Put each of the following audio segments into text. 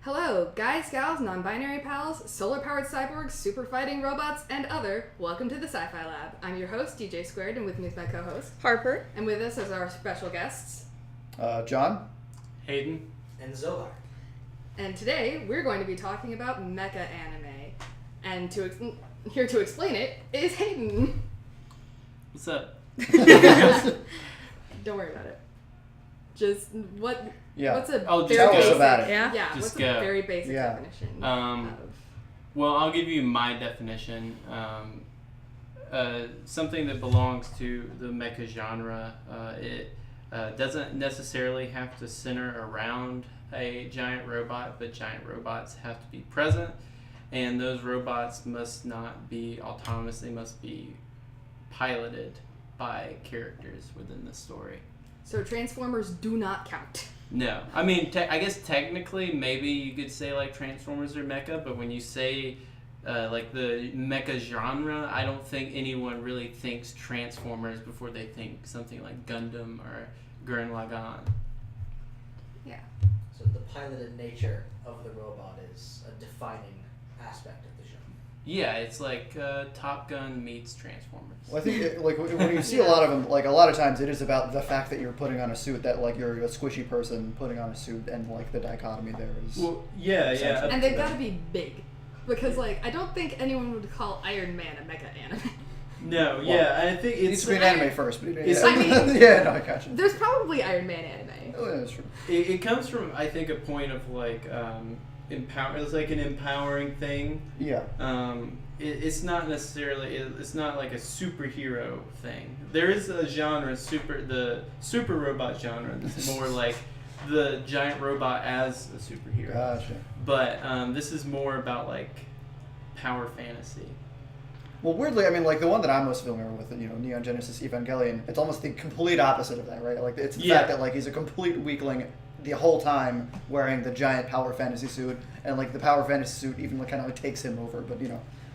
Hello, guys, gals, non-binary pals, solar-powered cyborgs, super fighting robots, and other. Welcome to the Sci-fi Lab. I'm your host, DJ Squared, and with me is my co-host, Harper. And with us as our special guests, John, Hayden, and Zohar. And today, we're going to be talking about mecha anime. And here to explain it is Hayden. what's up? Don't worry about it. Just what's a Oh, just very tell us basic, about it. Yeah, Just what's go. a very basic Yeah. definition Um, of... Well, I'll give you my definition. Something that belongs to the mecha genre. It doesn't necessarily have to center around a giant robot, but giant robots have to be present, and those robots must not be autonomous. They must be piloted by characters within the story. So Transformers do not count. No, I mean, I guess technically, maybe you could say like Transformers or mecha, but when you say like the mecha genre, I don't think anyone really thinks Transformers before they think something like Gundam or Gurren Lagann. Yeah. So the piloted nature of the robot is a defining aspect of the genre. Yeah, it's like Top Gun meets Transformers. well, I think like when you see a lot of them, like a lot of times it is about the fact that you're putting on a suit, that like you're a squishy person putting on a suit, and like the dichotomy there is. Well, yeah. And they've got to be big. Because, like, I don't think anyone would call Iron Man a mecha anime. No, Well, yeah, I think it needs it's to be an anime first, but it's- yeah. I mean- yeah, no, I got you. There's probably Iron Man anime. Oh, yeah, that's true. it comes from, I think, a point of like empower. It's like an empowering thing. Yeah. It's not necessarily. It's not like a superhero thing. There is a genre, the super robot genre. That's more like the giant robot as a superhero. Gotcha. But this is more about like power fantasy. Well, weirdly, I mean, like the one that I'm most familiar with, Neon Genesis Evangelion, it's almost the complete opposite of that, right? Like it's the fact that like he's a complete weakling the whole time wearing the giant power fantasy suit, and like the power fantasy suit even like kind of like takes him over, but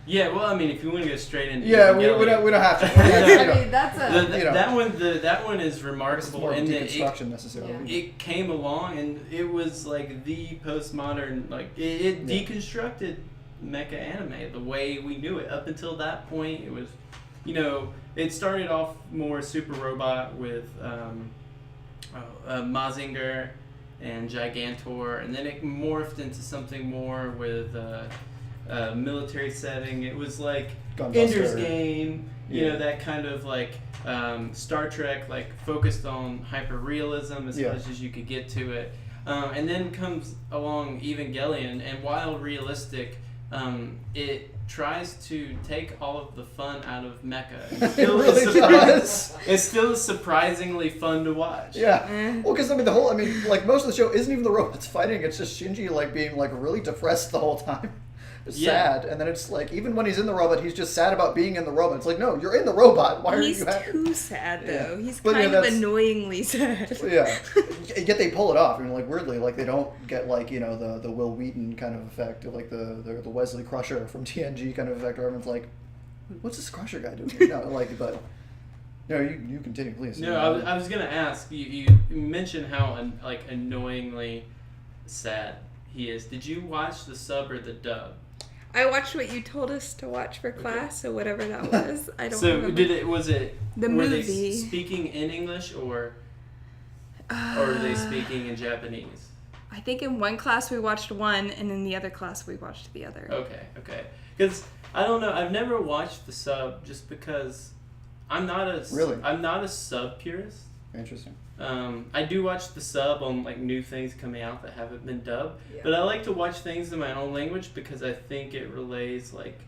Yeah, well, I mean, if you want to go straight into Yeah, we Evangelion, don't have to. I mean, that's a... that one is It's remarkable more in that deconstruction necessarily. Yeah. it came along and it was like the postmodern, like it deconstructed mecha anime the way we knew it. Up until that point, it was, it started off more super robot with Mazinger and Gigantor, and then it morphed into something more with military setting. It was like Gunbuster. Ender's Game, Yeah. that kind of like Star Trek, like focused on hyper realism as Yeah. much as you could get to it. And then comes along Evangelion, and while realistic, it tries to take all of the fun out of mecha. It's It really does. It's still surprisingly fun to watch. Yeah. Well, because like most of the show isn't even the robots fighting. It's just Shinji like being like really depressed the whole time. It's sad, and then it's like even when he's in the robot, he's just sad about being in the robot. It's like, no, you're in the robot. Why are He's you happy? too sad though. Yeah. He's But, kind yeah, of that's- annoyingly sad. Yeah. Yet they pull it off. I mean, like weirdly, like they don't get like the Will Wheaton kind of effect, or like the Wesley Crusher from TNG kind of effect, where everyone's like, what's this Crusher guy doing? But you continue, please. No, I was gonna ask you. You mentioned how annoyingly sad he is. Did you watch the sub or the dub? I watched what you told us to watch for class, so whatever that was. I don't So remember. was it The were they movie. speaking in English or are they speaking in Japanese? I think in one class we watched one, and in the other class we watched the other. Okay. Because I don't know. I've never watched the sub just because I'm not a sub purist. Interesting. I do watch the sub on like new things coming out that haven't been dubbed, Yeah. but I like to watch things in my own language because I think it relays like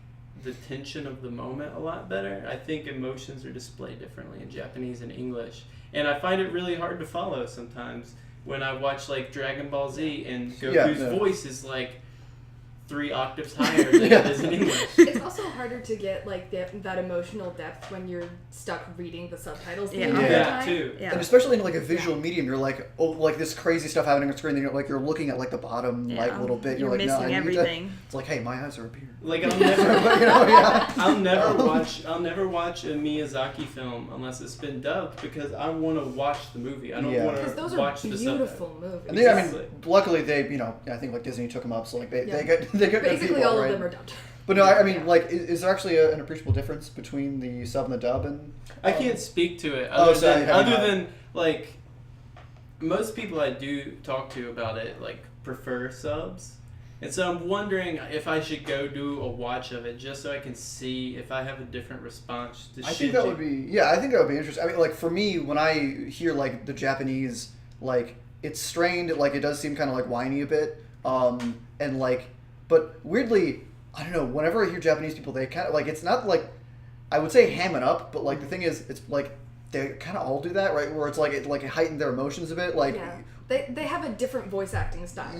the tension of the moment a lot better. I think emotions are displayed differently in Japanese and English, and I find it really hard to follow sometimes when I watch like Dragon Ball Z and Goku's voice is like 3 octaves higher than it is in English. It's also harder to get like that emotional depth when you're stuck reading the subtitles the Yeah. entire Yeah, time. too. Yeah. And especially in like a visual medium, you're like, oh, like this crazy stuff happening on screen. You're like, you're looking at like the bottom like little bit. You're like, missing no, I need everything. To... It's like, hey, my eyes are up here. Like I'll never, I'll never watch a Miyazaki film unless it's been dubbed because I want to watch the movie. I don't want Because to those are watch the subtitles. beautiful movies. And they, I mean, luckily they, I think like Disney took them up, so like they get good basically people, all right? of them are dubbed. But no, I mean, like, is there actually an appreciable difference between the sub and the dub? And I can't speak to it Oh, so you haven't had- than like most people I do talk to about it like prefer subs. And so I'm wondering if I should go do a watch of it just so I can see if I have a different response to I think that would be, I think that would be interesting. I mean, like, for me, when I hear, like, the Japanese, like, it's strained, like, it does seem kind of, like, whiny a bit. And, like, but weirdly, I don't know, whenever I hear Japanese people, they kind of, like, it's not, like, I would say ham it up, but, like, the thing is, it's, like, they kind of all do that, right? Where it's, like, it heightened their emotions a bit, like... Yeah. They have a different voice acting style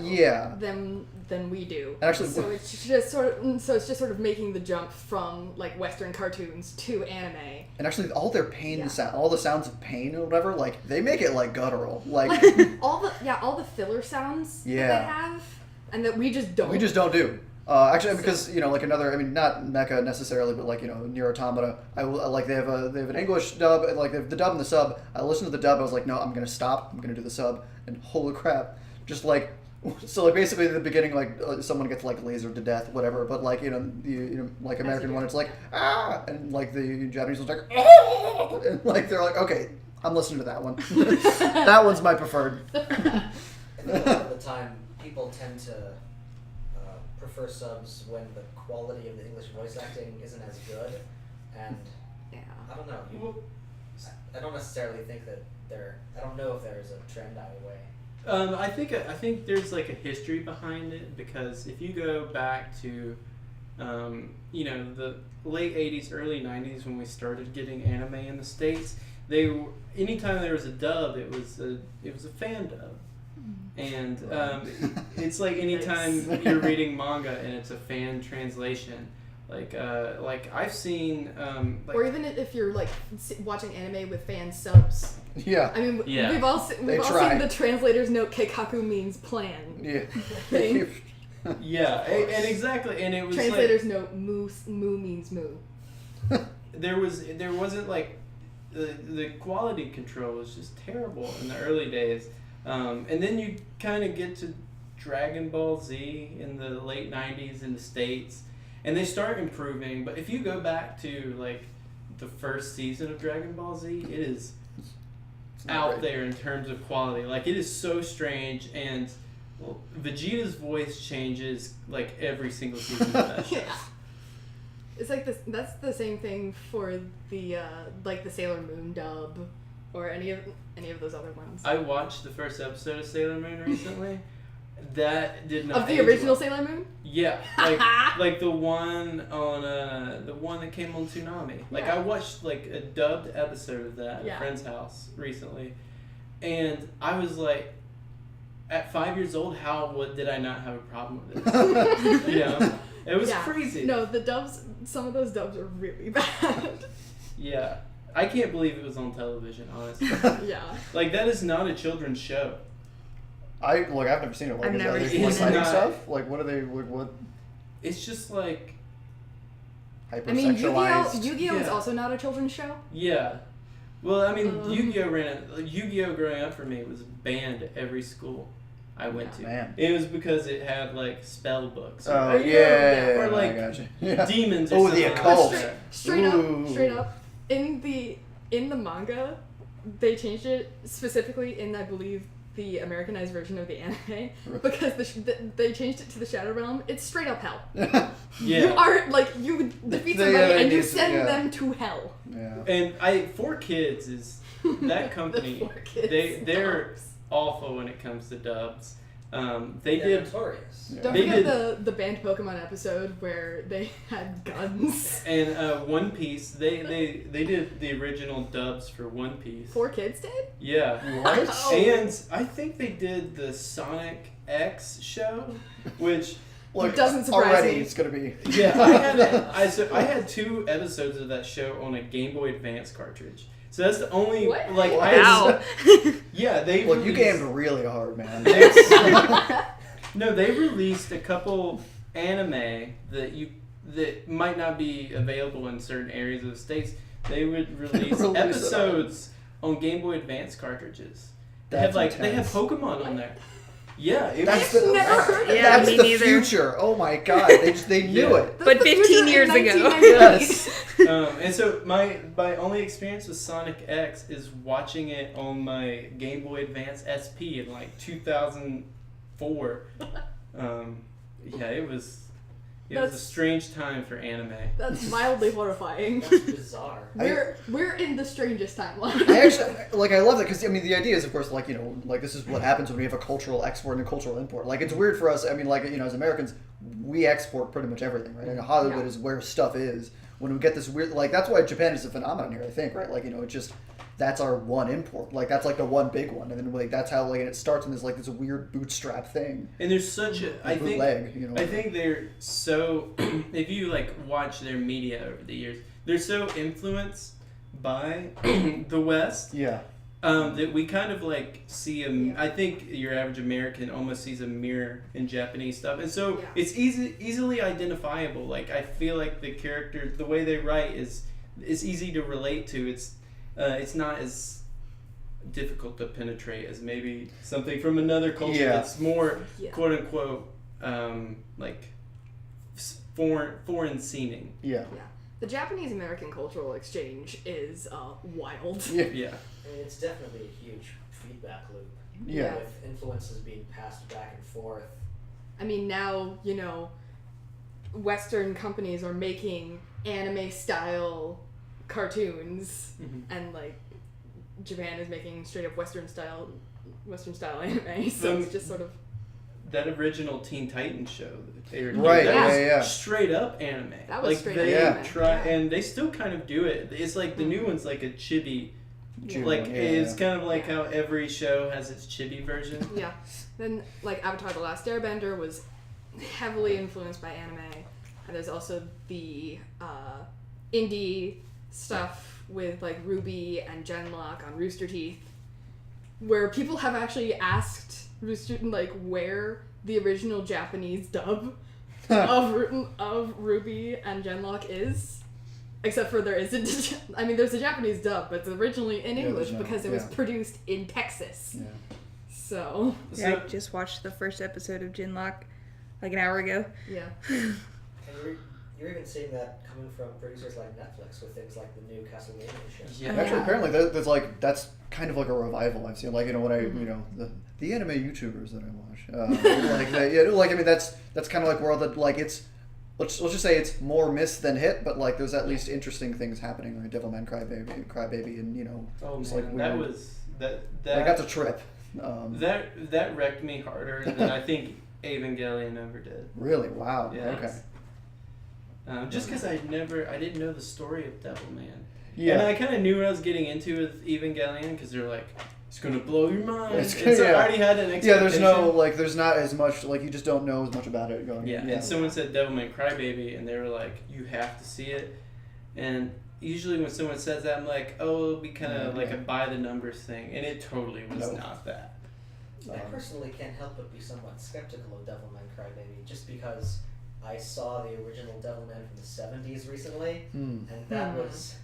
than we do. And actually, so it's just sort of making the jump from like Western cartoons to anime. And actually, all their pain sound, all the sounds of pain or whatever, like they make it like guttural, like all the filler sounds that they Yeah. have, and that we just don't. we just don't do. Actually, because like another, I mean, not Mecha necessarily, but like Nier Automata. Like they have an English dub, and like they have the dub and the sub. I listened to the dub. I was like, no, I'm gonna stop. I'm gonna do the sub. And holy crap, just like so, like basically at the beginning, like someone gets like lasered to death, whatever. But like like American one, it's like and like the Japanese one's like and like they're like, okay, I'm listening to that one. That one's my preferred. I think a lot of the time people tend to prefer subs when the quality of the English voice acting isn't as good, and I don't know. I don't necessarily think that I don't know if there's a trend either way. I think there's like a history behind it because if you go back to, the late '80s, early '90s when we started getting anime in the States, anytime there was a dub, it was a fan dub. And it's like anytime you're reading manga and it's a fan translation, like I've seen, or even if you're like watching anime with fan subs. Yeah. I mean, Yeah. we've all seen the translator's note "Keikaku" means plan. Yeah. Thing. yeah, and exactly, and it was Translator's note "moo means moo." there wasn't like the quality control was just terrible in the early days. And then you kind of get to Dragon Ball Z in the late 90s in the States, and they start improving. But if you go back to like the first season of Dragon Ball Z, it is out there in terms of quality. Like it is so strange, and Vegeta's voice changes like every single season of that show. Yeah. It's like this. That's the same thing for the like the Sailor Moon dub, or any of those other ones. I watched the first episode of Sailor Moon recently. That did not Of the age original well. Sailor Moon? Yeah, like the one on the one that came on Toonami. Like Yeah. I watched like a dubbed episode of that at Yeah. a friend's house recently, and I was like, at 5 years old, what did I not have a problem with this? It was crazy. No, the dubs. Some of those dubs are really bad. Yeah, I can't believe it was on television. Honestly, Yeah. like that is not a children's show. I've never seen it. Like, I've is never that seen like it. fighting Not- stuff? Like, what are they? Like, what? It's just like I mean, Hypersexualized. Yu-Gi-Oh is Yeah. also not a children's show. yeah. Well, I mean, Yu-Gi-Oh growing up for me was banned at every school I went to. Man. It was because it had like spell books. Oh or, yeah, or like I gotcha. Yeah. demons. Or Oh, something the like occult. that. Straight Ooh. up, in the manga, they changed it specifically in, I believe, the Americanized version of the anime, because they changed it to the Shadow Realm. It's straight up hell. Yeah. You are like you defeat They- somebody they and you need to- send yeah. them to hell. Yeah. And 4Kids is that company. The 4Kids they're dubs. awful when it comes to dubs. They They're did. notorious. Yeah. Don't They forget the banned Pokemon episode where they had guns. And One Piece, they did the original dubs for One Piece. 4Kids did? Yeah. What? Oh. And I think they did the Sonic X show, which Look, It doesn't surprise already me. it's gonna be. Yeah, I had 2 episodes of that show on a Game Boy Advance cartridge. So that's the only What? like Wow. yeah, they Look, you released- gamed really hard, man. No, they released a couple anime that might not be available in certain areas of the states. They would release Release it. episodes on Game Boy Advance cartridges. They That's have they have intense. Pokemon on there. Yeah, it That's was, the, never heard of Yeah, that's me the neither. future. Oh my god, they knew Yeah. it. But That's the 15 future in years ago. 1998. Yes. and so my only experience with Sonic X is watching it on my Game Boy Advance SP in like 2004. Yeah, it was a That's- strange time for anime. That's mildly horrifying. That's bizarre. We're in the strangest timeline. I actually I love that because I mean the idea is of course like this is what happens when we have a cultural export and a cultural import. Like it's weird for us. I mean as Americans we export pretty much everything, right? And Hollywood Yeah. is where stuff is. When we get this weird that's why Japan is a phenomenon here. I think right it just that's our one import. That's like the one big one, and then that's how and it starts in this this weird bootstrap thing. And there's such a I think Bootleg, I think they're so if you watch their media over the years, they're so influenced by the West Yeah. that we kind of see I think your average American almost sees a mirror in Japanese stuff, and so Yeah. it's easily identifiable. I feel like the characters, the way they write is easy to relate to. It's not as difficult to penetrate as maybe something from another culture Yeah. that's more Yeah. quote unquote foreign seeming. Yeah. Yeah. The Japanese American cultural exchange is wild. Yeah. Yeah. I mean, it's definitely a huge feedback loop. Yeah. With influences being passed back and forth. I mean, now, Western companies are making anime style cartoons, Mhm. and Japan is making straight up Western style anime. So it's just sort of That original Teen Titans show that they were doing, Right, that was yeah. straight up anime. That was straight they up anime, try, yeah. and they still kind of do it. It's like the new one's like a chibi. June, It's kind of like Yeah. how every show has its chibi version. yeah. Then Avatar: The Last Airbender was heavily influenced by anime, and there's also the indie stuff with Ruby and Genlock on Rooster Teeth, where people have actually asked Rooster where the original Japanese dub of Ruby and Genlock is. Except for there isn't. I mean, there's a Japanese dub, but it's originally in English there's no- because it was yeah. produced in Texas. Yeah. So, Yeah, I just watched the first episode of Genlock an hour ago. yeah. And you're even seeing that coming from producers like Netflix with things like the new Castlevania show. Yeah. Actually, apparently there's that's kind of a revival I've seen. When I the anime YouTubers that I watch, that's kind of where all the it's let's just say it's more miss than hit, but there's at least interesting things happening. Like Devilman Crybaby, and Oh it's man, that weird. was that that's a trip. that wrecked me harder than I think Evangelion ever did. Really? Wow. Yes. Okay. Just because I didn't know the story of Devilman. Yeah. And I kind of knew what I was getting into with Evangelion because they're it's going to blow your mind. It's And so yeah. I already had an expectation. Yeah, there's no there's not as much you just don't know as much about it going. Yeah, and someone said Devilman Crybaby, and they were like, "You have to see it." And usually when someone says that, I'm like, "Oh, it'll be kind of like a by the numbers thing," and it totally was not that. I personally can't help but be somewhat skeptical of Devilman Crybaby, just because I saw the original Devilman from the 70s recently, and that was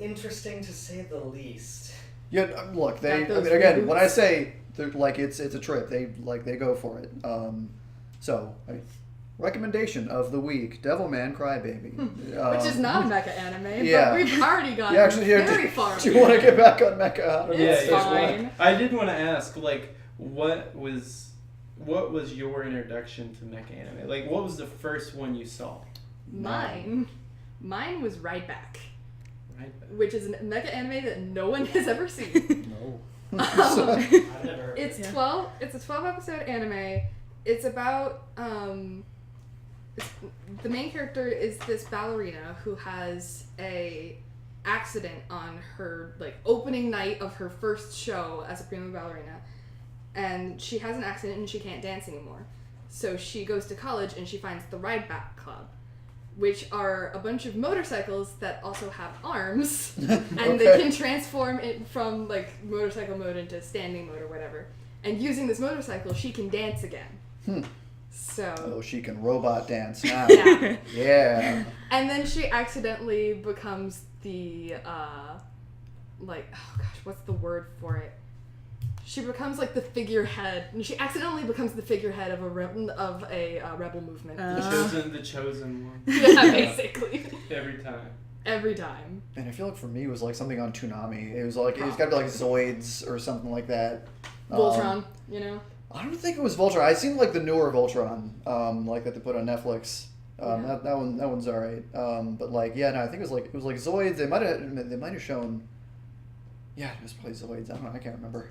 interesting to say the least. Yeah, look, those again, reboots. when I say it's a trip, they go for it. Recommendation of the week: Devilman Crybaby, Which is not a mecha anime, yeah. but we've already gotten Yeah, actually, very far. Do you want to get back on Mecha? It's yeah, fine. I did want to ask, what was your introduction to mecha anime? What was the first one you saw? Mine was Right Back, Right. which is a mecha anime that no one has ever seen. No. I've never heard It's of it. 12. It's a 12-episode anime. It's about the main character is this ballerina who has a accident on her opening night of her first show as a prima ballerina, and she has an accident and she can't dance anymore. So she goes to college and she finds the Ride Back Club, which are a bunch of motorcycles that also have arms, and they can transform it from like motorcycle mode into standing mode or whatever. And using this motorcycle, she can dance again. So she can robot dance now. yeah. Yeah. And then she accidentally becomes the like, oh gosh, what's the word for it? She becomes like the figurehead. She accidentally becomes the figurehead of a rebel movement. The chosen one. Yeah, basically. Every time. And I feel like for me it was like something on Toonami. It was like, it's got to be like Zoids or something like that. Voltron, you know? I don't think it was Voltron. I seen like the newer Voltron, like that they put on Netflix. That one's alright. But like, yeah, no, I think it was like Zoids. They might have shown. Yeah, it was probably Zoids. I don't know. I can't remember.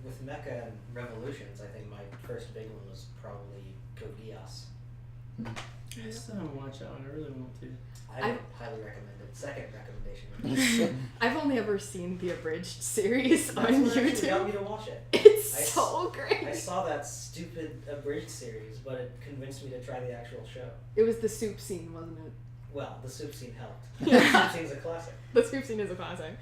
With Mecha and Revolutions, I think my first big one was probably Code Geass. I still haven't watched that one. I really want to. I would highly recommend it. Second recommendation. I've only ever seen the abridged series on That's what actually got YouTube. me to watch it. It's so great. I saw that stupid abridged series, but it convinced me to try the actual show. It was the soup scene, wasn't it? Well, the soup scene helped. Yeah. The soup scene's a classic. The soup scene is a classic.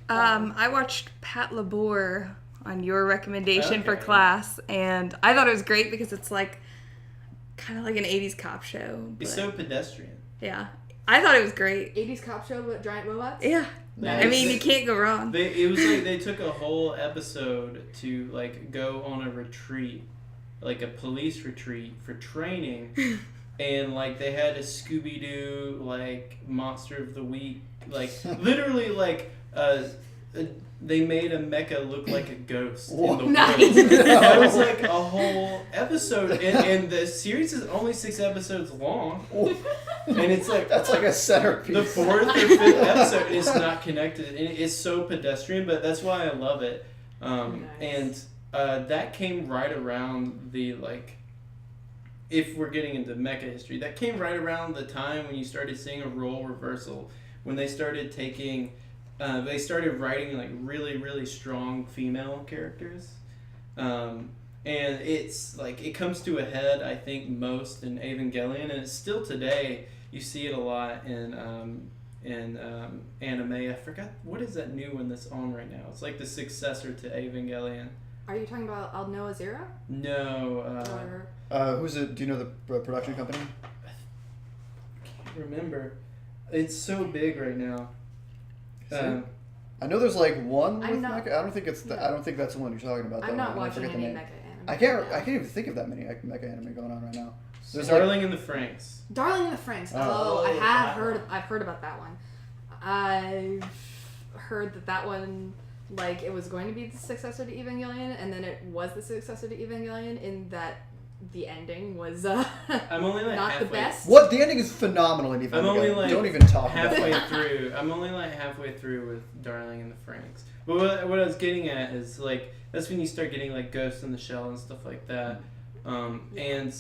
I watched Pat Labor on your recommendation for Okay. class, and I thought it was great because it's like kind of like an 80s cop show. It's but- so pedestrian. yeah. I thought it was great. 80s cop show with giant robots? Yeah. Nice. I mean, you can't go wrong. It was like they took a whole episode to like go on a retreat, like a police retreat for training, and like they had a Scooby-Doo like Monster of the Week, like literally like they made a mecha look like a ghost in the Nice. woods. That was like a whole episode, and the series is only 6 episodes long, and it's like That's like a centerpiece. the 4th or 5th episode is not connected, and it's so pedestrian, but that's why I love it. Nice. And that came right around the like, if we're getting into mecha history, that came right around the time when you started seeing a role reversal, when they started taking. They started writing like really, really strong female characters, and it's like it comes to a head. I think most in Evangelion, and it's still today. You see it a lot in anime. I forgot what is that new one that's on right now. It's like the successor to Evangelion. Are you talking about Al Noah Zero? No, Or Who's it? Do you know the production company? I can't remember. It's so big right now. I know there's like one I'm with not- Mecha. I don't think it's no. I don't think that's the one you're talking about. I'm though. not I watching forget the any name. mecha anime. I can't right now. even think of that many Mecha anime going on right now. There's Darling in the Franxx. Darling in the Franxx. Oh. I've heard about that one. I've heard that one, like, it was going to be the successor to Evangelion, and then it was the successor to Evangelion in that the ending was I'm only like not halfway. the best. What? The ending is phenomenal in Evangelion. I'm only like Don't even talk about halfway that. through. I'm only like halfway through with Darling in the Franxx. But what I was getting at is like that's when you start getting like Ghost in the Shell and stuff like that. And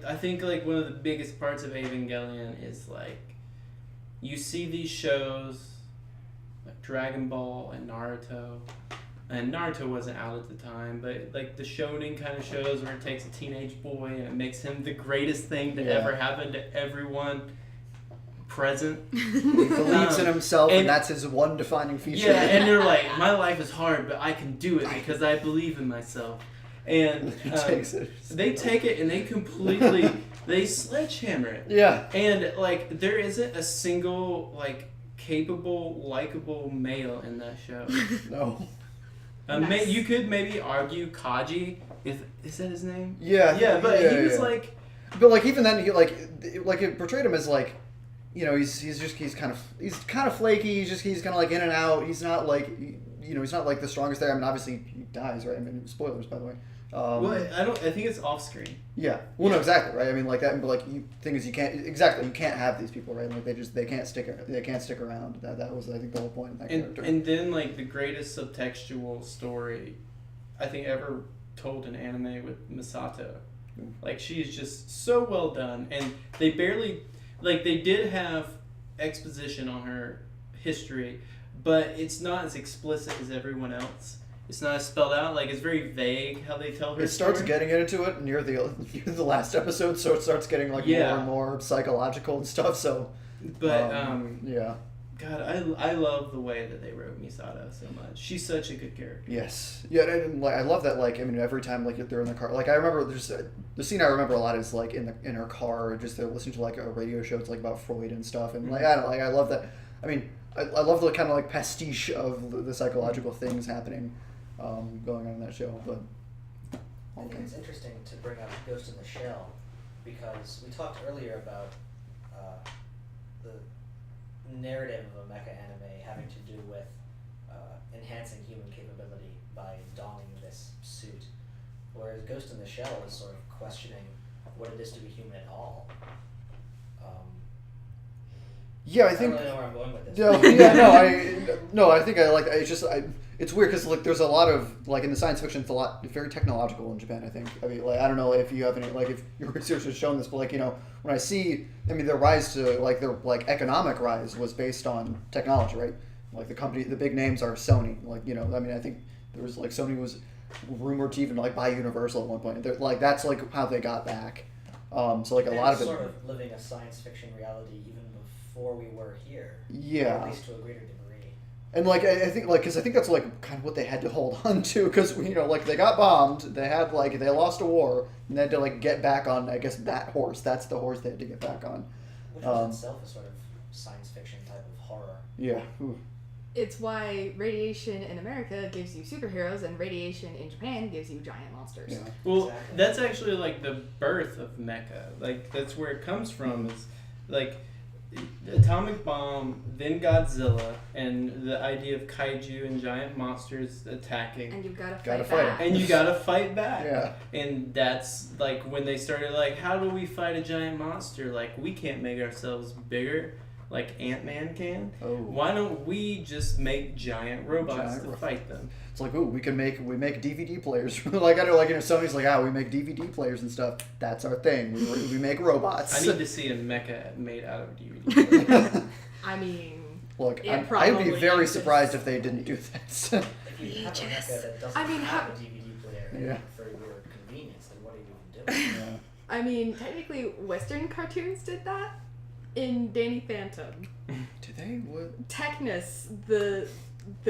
I think like one of the biggest parts of Evangelion is like you see these shows like Dragon Ball and Naruto. And Naruto wasn't out at the time, but like the shonen kind of shows where it takes a teenage boy and it makes him the greatest thing to ever happen to everyone present. He believes in himself, and that's his one defining feature. Yeah, and they're like, my life is hard, but I can do it because I believe in myself. And He takes it. they take it and they completely, they sledgehammer it. Yeah. And like, there isn't a single like capable, likable male in that show. No. Nice. You could maybe argue Kaji. Is that his name? Yeah. Yeah, but he was like. But like even then, he like it portrayed him as like, you know, he's kind of flaky. He's kind of like in and out. He's not like, you know, he's not like the strongest there. I mean, obviously he dies, right? I mean, spoilers, by the way. Well, I think it's off screen. Yeah. Well, no, exactly, right? I mean, like that. But like, thing is, you can't have these people, right? Like they can't stick around. That was, I think, the whole point of that character. And then like the greatest subtextual story, I think ever told in anime with Misato. Like she's just so well done, and they barely, like they did have exposition on her history, but it's not as explicit as everyone else. It's not as spelled out. Like, it's very vague how they tell her It starts story. getting into it near the last episode, so it starts getting like more and more psychological and stuff. So, But yeah. God, I love the way that they wrote Misato so much. She's such a good character. Yes. Yeah, and like I love that. Like, I mean, every time like they're in the car, like I remember there's the scene I remember a lot is like in her car, just they're listening to like a radio show. It's like about Freud and stuff, and like I love that. I mean, I love the kind of like pastiche of the psychological things happening, going on in that show. But I think it's interesting to bring up Ghost in the Shell because we talked earlier about the narrative of a mecha anime having to do with enhancing human capability by donning this suit, whereas Ghost in the Shell is sort of questioning what it is to be human at all. yeah, I think. I don't really know where I'm going with this. I think I like. It's just it's weird because like there's a lot of like in the science fiction, it's a lot very technological in Japan. I think. I mean, like I don't know if you have any like if your research has shown this, but like when I see, I mean, their rise to like their like economic rise was based on technology, right? Like the big names are Sony. Like I mean, I think there was like Sony was rumored to even like buy Universal at one point. They're, like that's like how they got back. So like a lot of it. Sort of living a science fiction reality even before we were here. Yeah. Or at least to a greater degree. And like I think like because I think that's like kind of what they had to hold on to because like they got bombed, they had like they lost a war and they had to like get back on I guess that horse. That's the horse they had to get back on. Which was itself a sort of science fiction type of horror. Yeah. Ooh. It's why radiation in America gives you superheroes and radiation in Japan gives you giant monsters. Yeah. Well, Exactly. that's actually like the birth of mecha. Like that's where it comes from. Is like the atomic bomb, then Godzilla, and the idea of kaiju and giant monsters attacking. And you've got to Gotta fight fight back. And you gotta fight back. Yeah. And that's like when they started like, how do we fight a giant monster? Like we can't make ourselves bigger like Ant-Man can. Oh. Why don't we just make giant robots to fight them? It's like we make DVD players. Like I know like Sony's like we make DVD players and stuff. That's our thing. We make robots. I need to see a mecha made out of DVD. I mean, Look, it I'd be probably very exists. surprised if they didn't do that. If you have a mecha that doesn't I mean, have a DVD player Yeah. for your convenience, then what are you even doing? Yeah. I mean, technically, Western cartoons did that in Danny Phantom. Do they? What? Technus, the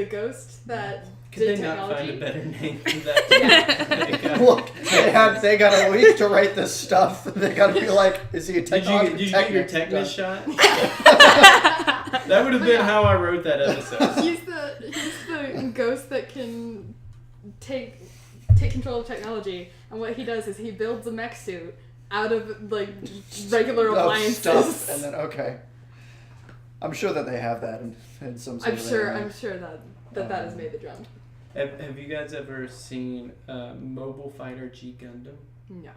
ghost that Could did they not technology. find a better name for that? Look, they got a week to write this stuff. They got to be like, is he a Did you get your Technus shot? That would have been how I wrote that episode. He's the ghost that can take control of technology, and what he does is he builds a mech suit out of like regular appliances. Stuff, and then okay. I'm sure that they have that in some. Sort I'm of sure anime. that has made the drum. Have you guys ever seen Mobile Fighter G Gundam? No.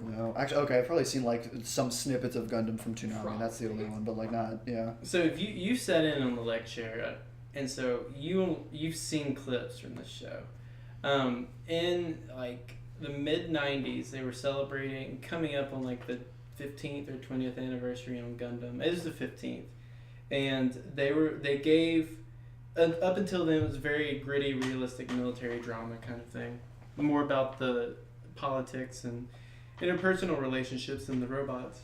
No, actually, okay. I've probably seen like some snippets of Gundam from Toonami. That's the only one, but like not, yeah. So if you sat in on the lecture, and so you've seen clips from the show, in like the mid '90s, they were celebrating coming up on like the 15th or 20th anniversary on Gundam. It was the 15th, and they gave up until then it was very gritty, realistic military drama kind of thing, more about the politics and interpersonal relationships than the robots.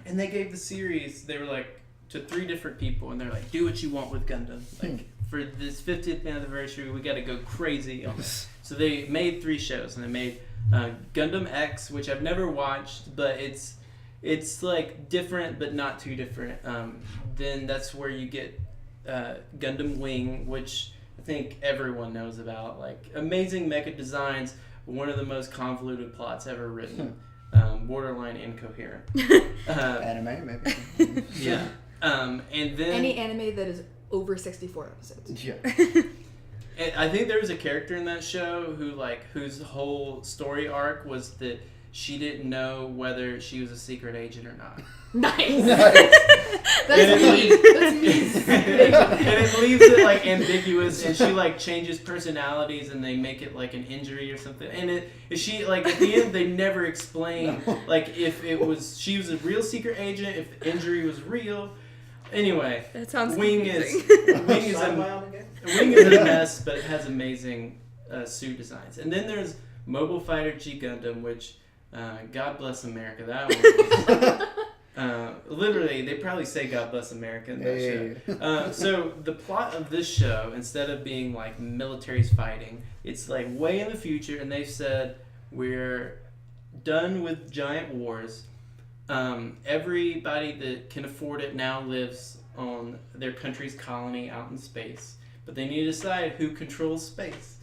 And they gave the series, they were like, to 3 different people, and they're like, do what you want with Gundam. Like, for this 50th anniversary, we got to go crazy on it. So they made 3 shows, and they made Gundam X, which I've never watched, but it's like different, but not too different. Then that's where you get Gundam Wing, which I think everyone knows about. Like, amazing mecha designs, one of the most convoluted plots ever written. Borderline incoherent. Anime, maybe. Yeah. And then Any anime that is over 64 episodes. Yeah. and I think there was a character in that show whose whole story arc was that she didn't know whether she was a secret agent or not. Nice. Nice. That's me. That's me. And it leaves it like ambiguous, and she like changes personalities, and they make it like an injury or something. And she like at the end they never explain like if she was a real secret agent, if the injury was real. Anyway, That sounds Wing confusing. is Sci-fi on again? Wing is a mess, but it has amazing suit designs. And then there's Mobile Fighter G Gundam, which God bless America. That one. Literally, they probably say "God bless America" in that show. So the plot of this show, instead of being like militaries fighting, it's like way in the future, and they've said we're done with giant wars. Everybody that can afford it now lives on their country's colony out in space, but they need to decide who controls space.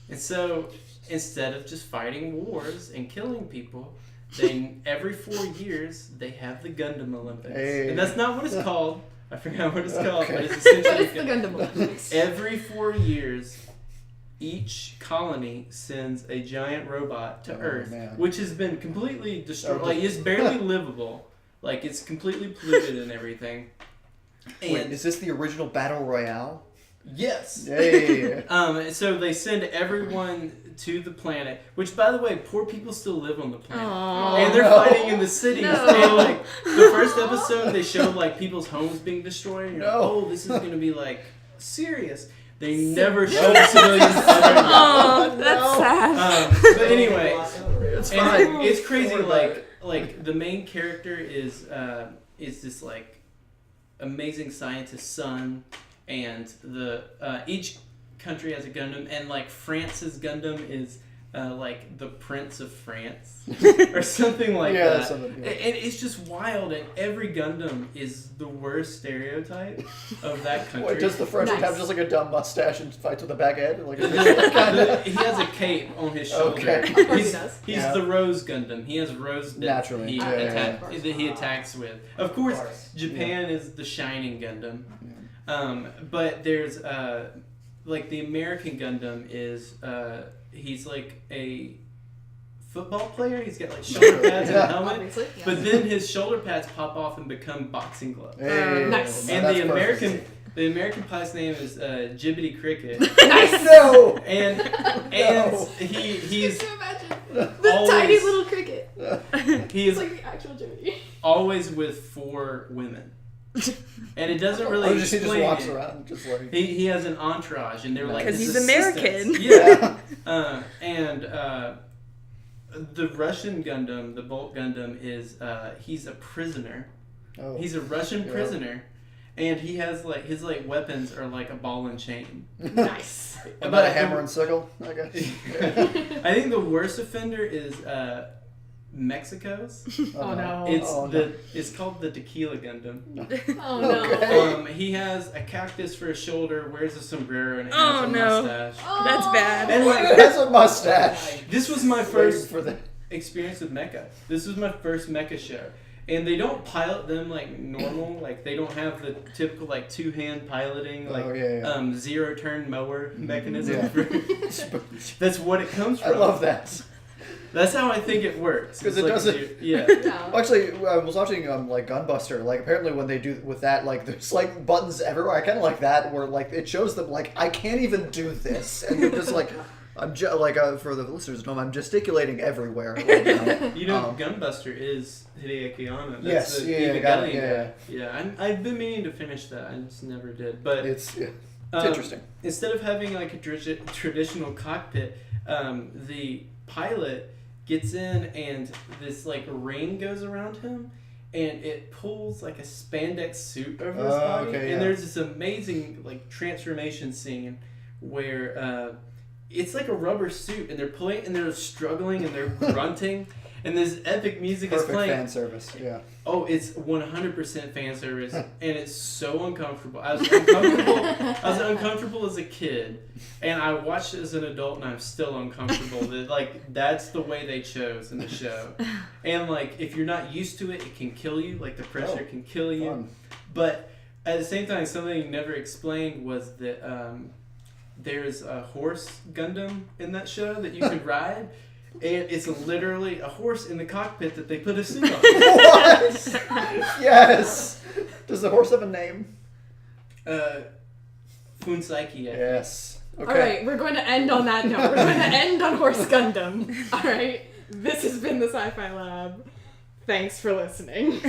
And so instead of just fighting wars and killing people, then every 4 years they have the Gundam Olympics. And that's not what it's called. I forgot what it's called, but it's essentially But it's the Gundam Olympics. Every 4 years, each colony sends a giant robot to Earth, which has been completely destroyed. Like, it's barely livable. Like, it's completely polluted and everything. And wait, is this the original Battle Royale? Yes. Yay. So they send everyone to the planet, which, by the way, poor people still live on the planet. Aww. And they're fighting in the cities. No. And, like, the first episode, they showed, like, people's homes being destroyed. And you're like, oh, this is going to be, like, serious. They never show civilians ever. Oh, that's sad. But anyway, It's fine. it's crazy. Like the main character is this like amazing scientist's son, and the each country has a Gundam, and like France's Gundam is like the Prince of France or something like that. And it's just wild, and every Gundam is the worst stereotype of that country. Wait, does the French have just like a dumb mustache and fights with a backhead? Like, he has a cape on his shoulder. Okay. He's the Rose Gundam. He has rose naturally he attacks with. Of course, Japan is the Shining Gundam. But there's like the American Gundam is he's like a football player. He's got like shoulder pads and a helmet. Obviously, yeah. But then his shoulder pads pop off and become boxing gloves. Nice. And the American pilot's name is Jibbity Cricket. Nice. No. And he's Can you imagine the tiny little cricket? He is It's like the actual Jimmy. always with 4 women. And it doesn't really He just explain walks it. around just like... He has an entourage, and they're like Because his he's American. assistants. Yeah. And the Russian Gundam, the Bolt Gundam, is he's a prisoner. Oh. He's a Russian prisoner, and he has like his like weapons are like a ball and chain. Nice. About a hammer and sickle, I guess. I think the worst offender is Mexico's. Oh no. It's called the Tequila Gundam. Oh no. Okay. He has a cactus for a shoulder, wears a sombrero, and has Oh, a no. mustache. That's bad. And like, It has a mustache. this was my first for the... experience with Mecha. This was my first Mecha show. And they don't pilot them like normal. Like, they don't have the typical like 2-hand piloting, like zero turn mower mechanism. Yeah. That's what it comes I from. love that. That's how I think it works. Because It's it like doesn't... Yeah. Well, actually, I was watching like Gunbuster. Like, apparently when they do with that, like, there's like buttons everywhere. I kind of like that, where like it shows them like I can't even do this, and they're just like I'm for the listeners at home, I'm gesticulating everywhere. Right now. You know, Gunbuster is Hideaki Anno. That's Yes, the yeah, Evangelion yeah. guy. Yeah, I've been meaning to finish that. I just never did. But It's interesting. Instead of having like a traditional cockpit, the pilot gets in and this like ring goes around him, and it pulls like a spandex suit over his body. Okay, and there's this amazing like transformation scene where it's like a rubber suit, and they're pulling and they're struggling and they're grunting, and this epic music Perfect is playing. fan service. Yeah. Oh, it's 100% fan service, and it's so uncomfortable. I was uncomfortable as a kid, and I watched it as an adult, and I'm still uncomfortable. That's the way they chose in the show. And like, if you're not used to it, it can kill you. Like, the pressure can kill you. Fun. But at the same time, something never explained was that there's a horse Gundam in that show that you could ride. And it's literally a horse in the cockpit that they put a suit on. What? Yes. Does the horse have a name? Funsaiki. Yes. Okay. All right, we're going to end on that note. We're going to end on Horse Gundam. All right, this has been the Sci-Fi Lab. Thanks for listening.